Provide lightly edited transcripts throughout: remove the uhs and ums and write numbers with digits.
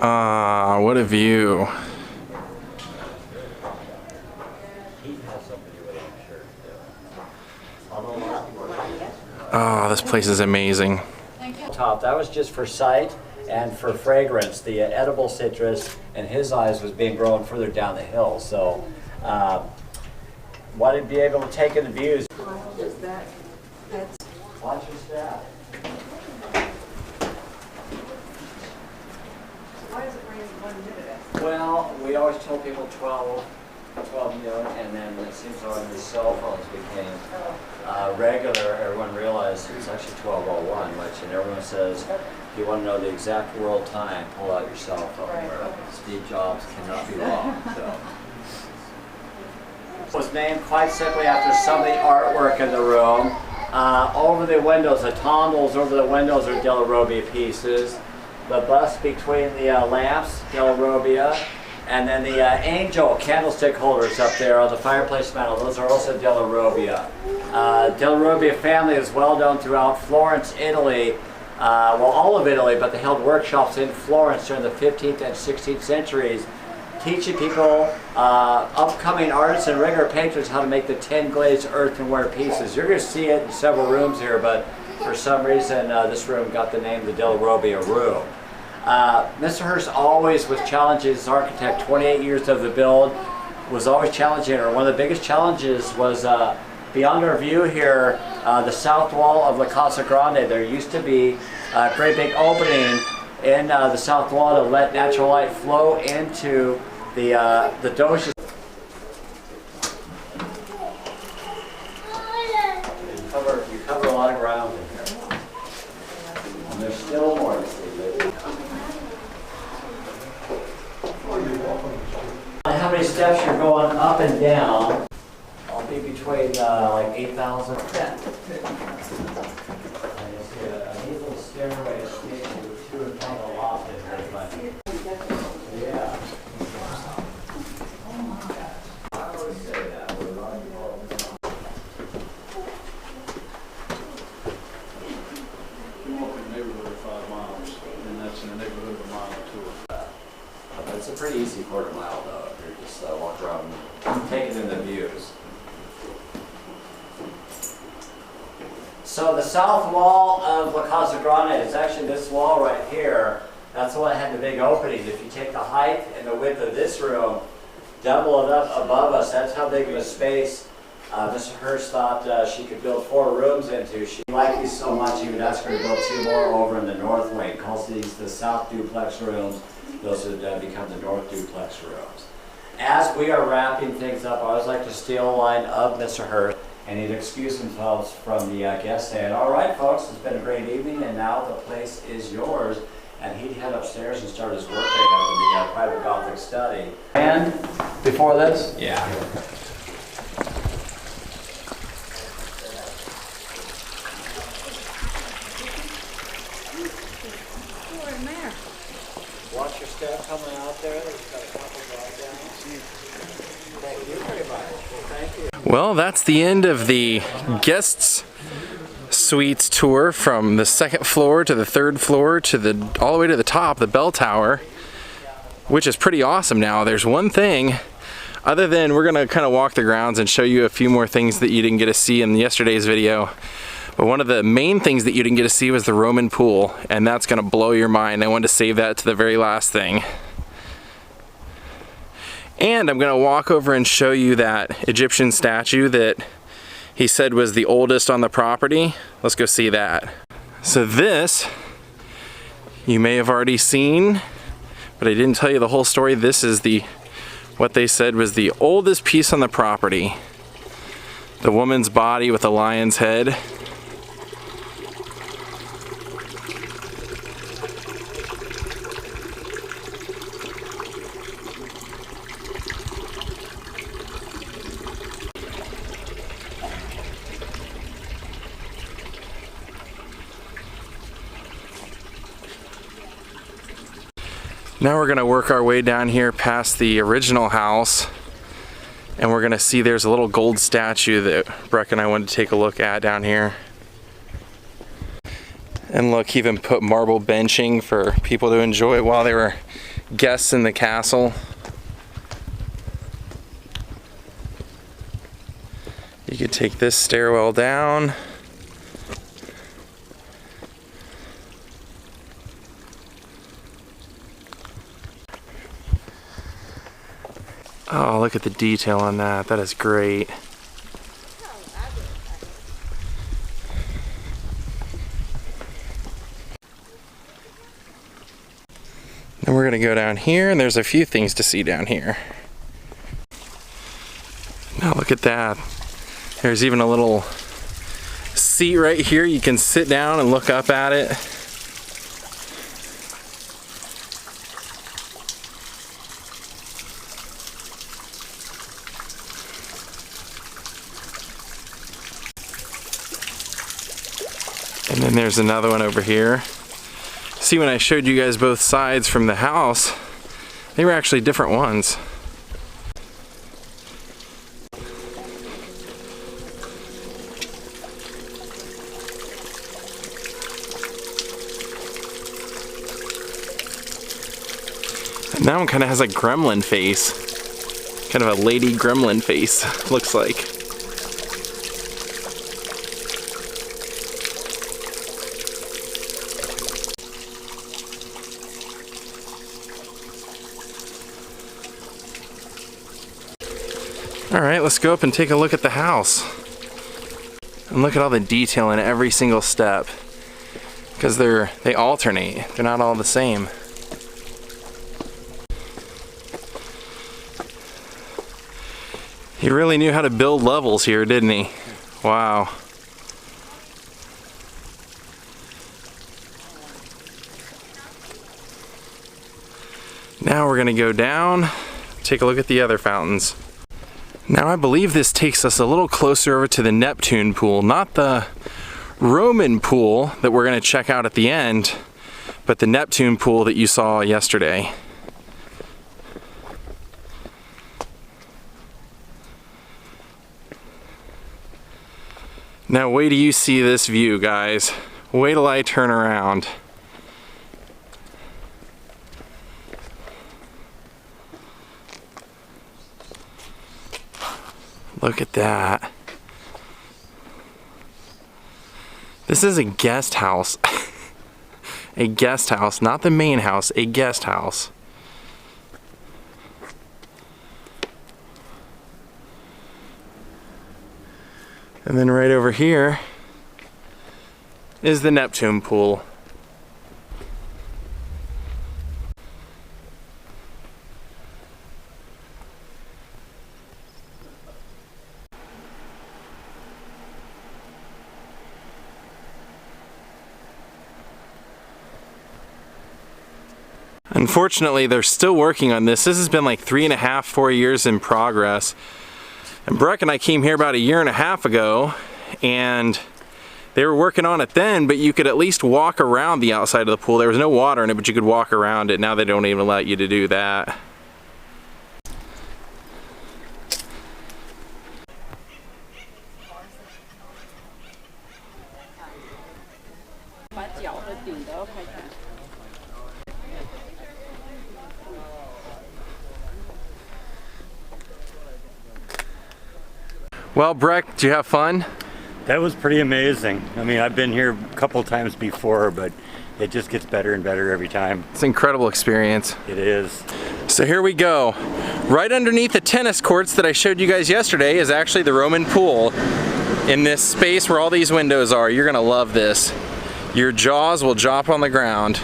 Ah, what a view. Oh, this place is amazing. Top, that was just for sight and for fragrance. The edible citrus in his eyes was being grown further down the hill. So, wanted to be able to take in the views. Watch your step. Why is it raining 1 minute? Well, we always told people 12 noon, and then it seems like the cell phones became regular. Everyone realized it was actually 12:01, which, and everyone says, if you want to know the exact world time, pull out your cell phone. Where Steve Jobs cannot be wrong. So. It was named quite simply after some of the artwork in the room. Over the windows, the tonneaus over the windows are della robia pieces. The bust between the lamps, della robia. And then the angel candlestick holders up there on the fireplace mantel, those are also della robia. Della robia family is well known throughout Florence, Italy. Well, all of Italy, but they held workshops in Florence during the 15th and 16th centuries, teaching people, upcoming artists and regular patrons, how to make the 10 glazed earthenware pieces. You're going to see it in several rooms here, but for some reason this room got the name the della robia room. Mr. Hearst always was challenging as an architect. 28 years of the build was always challenging her. One of the biggest challenges was beyond our view here, the south wall of La Casa Grande. There used to be a great big opening in the south wall to let natural light flow into the doges. You cover a lot of ground in here. And there's still more to see. How many steps you're going up and down? I'll be between like 8,000 and 10. And you'll see a neat little stairway to and from the loft in here. Yeah. I always say that. We're running all the time. Walk in the neighborhood of 5 miles, and that's in the neighborhood of a mile or 2. It's a pretty easy quarter mile though, if you're just walk around taking in the views. So the south wall of La Casa Grande is actually this wall right here. That's the one that had the big opening. If you take the height and the width of this room, double it up above us, that's how big of a space Mr. Hearst thought she could build 4 rooms into. She liked these so much he would ask her to build 2 more over in the north wing. He calls these the south duplex rooms. Those would become the north duplex rooms. As we are wrapping things up, I always like to steal a line of Mr. Hearst, and he'd excuse himself from the guests, saying, "All right, folks, it's been a great evening, and now the place is yours." And he'd head upstairs and start his workday up in the private Gothic study. And before this? Yeah. Watch your step coming out there. There's got a couple drive downs. Thank you very much. Well, thank you. Well, that's the end of the guests suites tour from the 2nd floor to the 3rd floor to all the way to the top, the bell tower, which is pretty awesome. Now, there's one thing, other than we're gonna kind of walk the grounds and show you a few more things that you didn't get to see in yesterday's video. But one of the main things that you didn't get to see was the Roman pool, and that's gonna blow your mind. I wanted to save that to the very last thing. And I'm gonna walk over and show you that Egyptian statue that he said was the oldest on the property. Let's go see that. So this, you may have already seen, but I didn't tell you the whole story. This is what they said was the oldest piece on the property. The woman's body with a lion's head. Now we're gonna work our way down here past the original house And we're gonna see there's a little gold statue that Breck and I wanted to take a look at down here. And look, he even put marble benching for people to enjoy while they were guests in the castle. You could take this stairwell down. Oh, look at the detail on that. That is great. Then we're gonna go down here, and there's a few things to see down here. Now look at that. There's even a little seat right here. You can sit down and look up at it. And then there's another one over here. See, when I showed you guys both sides from the house, they were actually different ones. And that one kind of has a gremlin face. Kind of a lady gremlin face, looks like. Alright, let's go up and take a look at the house. And look at all the detail in every single step. Because they alternate. They're not all the same. He really knew how to build levels here, didn't he? Wow. Now we're gonna go down, take a look at the other fountains. Now I believe this takes us a little closer over to the Neptune pool, not the Roman pool that we're gonna check out at the end, but the Neptune pool that you saw yesterday. Now wait till you see this view, guys. Wait till I turn around. Look at that. This is a guest house. A guest house, not the main house, a guest house. And then right over here is the Neptune pool. Unfortunately, they're still working on this. This has been like 3.5, 4 years in progress. And Breck and I came here about 1.5 years ago, and they were working on it then, but you could at least walk around the outside of the pool. There was no water in it, but you could walk around it. Now they don't even let you to do that. Well, Breck, did you have fun? That was pretty amazing. I mean, I've been here a couple times before, but it just gets better and better every time. It's an incredible experience. It is. So here we go. Right underneath the tennis courts that I showed you guys yesterday is actually the Roman pool. In this space where all these windows are, you're gonna love this. Your jaws will drop on the ground.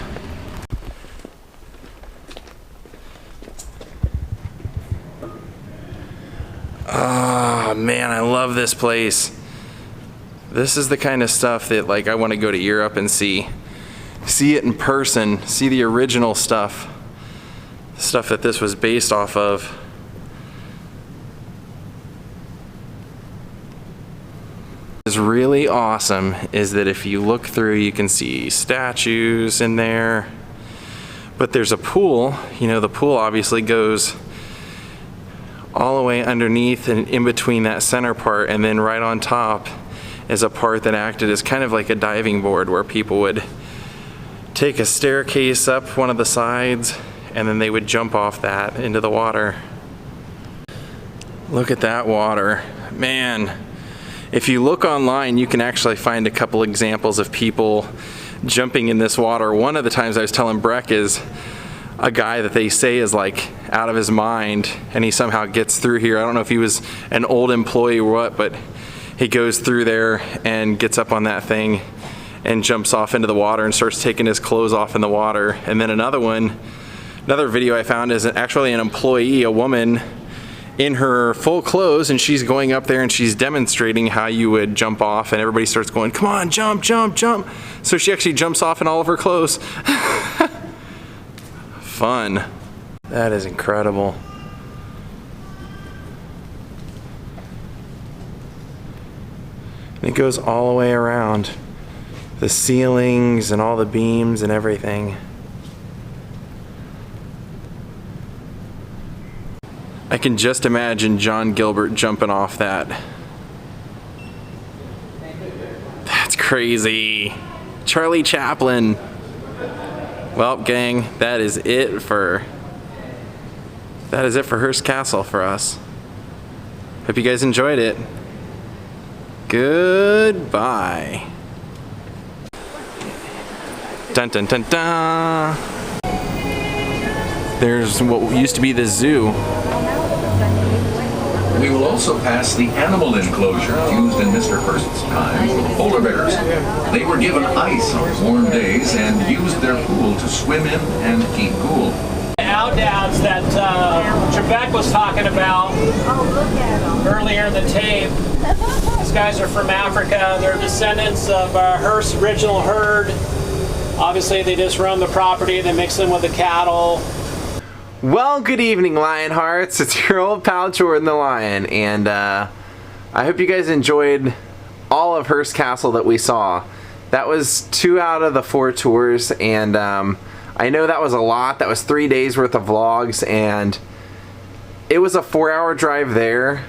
Oh man, I love this place. This is the kind of stuff that like I want to go to Europe and see. See it in person, see the original stuff. The stuff that this was based off of. What's really awesome is that if you look through, you can see statues in there. But there's a pool, you know, the pool obviously goes all the way underneath and in between that center part, and then right on top is a part that acted as kind of like a diving board where people would take a staircase up one of the sides and then they would jump off that into the water. Look at that water. Man, if you look online, you can actually find a couple examples of people jumping in this water. One of the times I was telling Breck is a guy that they say is like out of his mind, and he somehow gets through here. I don't know if he was an old employee or what, but he goes through there and gets up on that thing and jumps off into the water and starts taking his clothes off in the water. And then another video I found is actually an employee, a woman in her full clothes, and she's going up there and she's demonstrating how you would jump off, and everybody starts going, come on, jump, jump, jump. So she actually jumps off in all of her clothes. Fun. That is incredible. And it goes all the way around. The ceilings and all the beams and everything. I can just imagine John Gilbert jumping off that. That's crazy. Charlie Chaplin. Well, gang, that is it for Hearst Castle for us. Hope you guys enjoyed it. Goodbye. Dun dun dun dun. There's what used to be the zoo. We will also pass the animal enclosure used in Mr. Hearst's time for the polar bears. They were given ice on warm days and used their pool to swim in and keep cool. Outdads that Trebek was talking about earlier in the tape. These guys are from Africa. They're descendants of Hearst's original herd. Obviously, they just roam the property. They mix in with the cattle. Well, good evening, Lionhearts. It's your old pal Jordan the Lion, and I hope you guys enjoyed all of Hearst Castle that we saw. That was 2 out of the 4 tours, and I know that was a lot. That was 3 days worth of vlogs, and it was a 4-hour drive there,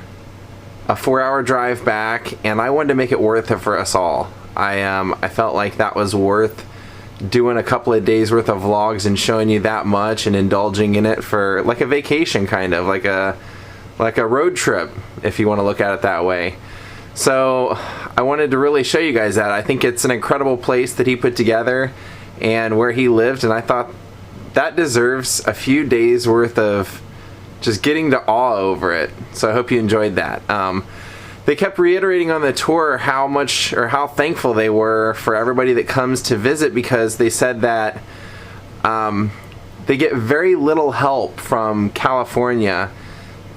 a 4-hour drive back, and I wanted to make it worth it for us all. I felt like that was worth doing a couple of days worth of vlogs and showing you that much and indulging in it for like a vacation, kind of like a road trip, if you want to look at it that way. So I wanted to really show you guys that. I think it's an incredible place that he put together and where he lived, and I thought that deserves a few days worth of just getting to awe over it. So I hope you enjoyed that. They kept reiterating on the tour how much or how thankful they were for everybody that comes to visit, because they said that they get very little help from California,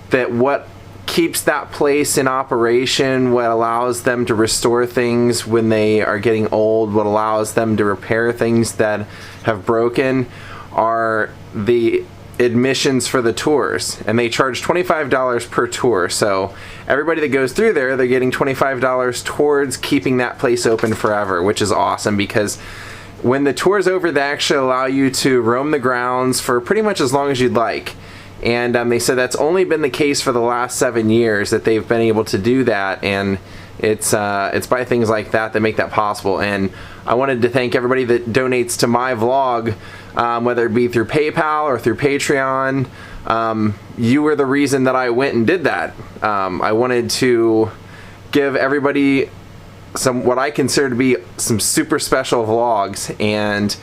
that what keeps that place in operation, what allows them to restore things when they are getting old, what allows them to repair things that have broken, are the admissions for the tours, and they charge $25 per tour. So everybody that goes through there, they're getting $25 towards keeping that place open forever, which is awesome, because when the tour's over, they actually allow you to roam the grounds for pretty much as long as you'd like. And they said that's only been the case for the last 7 years that they've been able to do that, and it's by things like that that make that possible. And I wanted to thank everybody that donates to my vlog, whether it be through PayPal or through Patreon. You were the reason that I went and did that. I wanted to give everybody some, what I consider to be some super special vlogs, and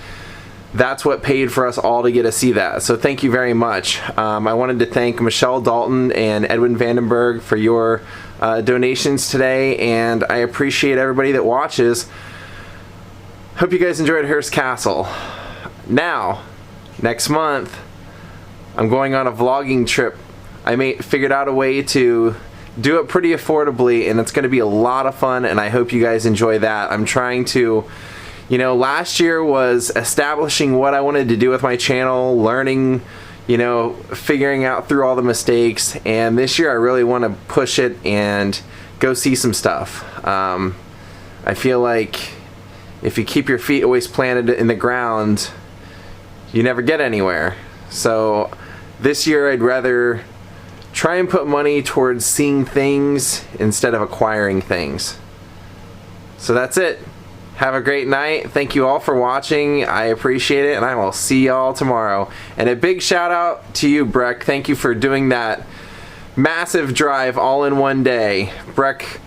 that's what paid for us all to get to see that. So thank you very much. I wanted to thank Michelle Dalton and Edwin Vandenberg for your donations today, and I appreciate everybody that watches. Hope you guys enjoyed Hearst Castle. Now, next month, I'm going on a vlogging trip. I figured out a way to do it pretty affordably, and it's going to be a lot of fun, and I hope you guys enjoy that. I'm trying to, you know, last year was establishing what I wanted to do with my channel, learning, you know, figuring out through all the mistakes, and this year I really want to push it and go see some stuff. I feel like if you keep your feet always planted in the ground, you never get anywhere. So this year I'd rather try and put money towards seeing things instead of acquiring things. So that's it. Have a great night. Thank you all for watching. I appreciate it, and I will see y'all tomorrow. And a big shout out to you, Breck. Thank you for doing that massive drive all in one day. Breck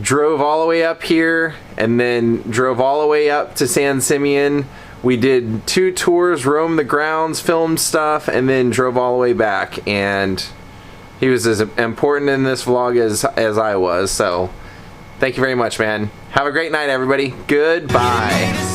drove all the way up here and then drove all the way up to San Simeon. We did 2 tours, roamed the grounds, filmed stuff, and then drove all the way back. And he was as important in this vlog as I was. So thank you very much, man. Have a great night, everybody. Goodbye.